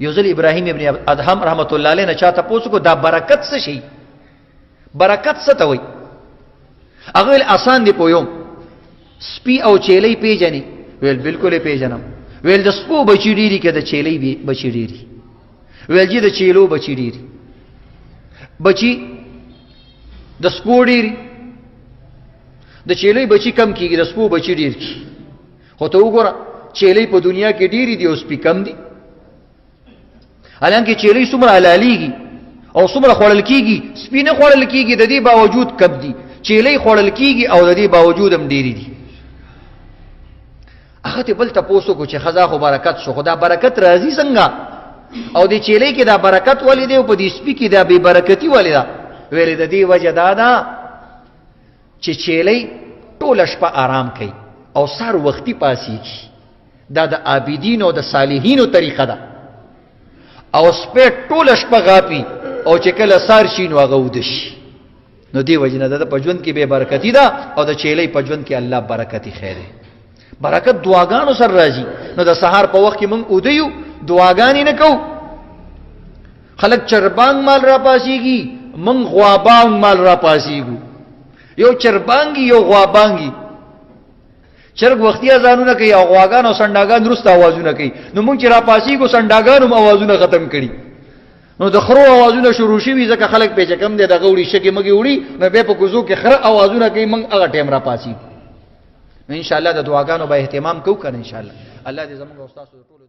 یو ځل ابراهیم ابن ادهم رحمت الله علیه نه چاته پوښتنه کو دا برکت څه شي؟ برکت څه ته وایي؟ هغه آسان دی پویوم سپی او چیلې پیژنې؟ ویل بالکل پیژنم. ویل د سپو بچی ډیری کې د چیلې بچی ډیری؟ ویل جی د چیلو بچی ډیری. بچی د سپو ډیری، د چیلې بچی کم کیږي، د سپو بچی ډیر کی. خو ته وګوره چیلې په دنیا کې ډیری دي او سپی کم دي. حالانکه چیلې څومره حلاليږي او څومره خوړل کیږي، سپی نه خوړل کیږي، د دې باوجود کم دي. چیلې خوړل کیږي او د دې باوجود هم ډیری دي. هغه ته بل تاسو کو چې خزا خو برکت شو، خدا برکت راځي څنګه؟ او د چیلې کې دا برکت ولې دی او په دې سپی کې دا بے برکتی ولې ده؟ ویل د دې وجه دا ده چې چیلې ټول شپه آرام کوي او سار وختي پاسيږي. دا د عابدین او د صالحینو طریقه ده. او سپه ټول شپه غاپي او چې کله سار شي نو هغه ودشي. نو دی وجه نه د پجوند کې به برکتی ده او د چیلې پجوند کې الله برکتی خیر دی. برکت دعاګانو سره راځي. نو د سحر په وخت کې مونږ اودیو دعاګانې نه کوو. خلک چربانګ مال را پاسيږي، مونږ غوابانګ مال را پاسيږو. یو چربانګي یو غوابانګي. چرګ وختي اذانونه کوي او غواګان او سنداګان درست आवाजونه کوي. نو مونږ چې را پاسيږو سنداګانو आवाजونه ختم کړي. نو د خرو आवाजونه شروع شي ځکه خلک په چکم دي د غوړي شګي مګي وړي، نو به په کوزو کې خره आवाजونه کوي، مونږ هغه ټیم را پاسيږو. ان شاء الله د دعاګانو به اهتمام کوو کنه ان شاء الله. الله دې زموږ او تاسو ټول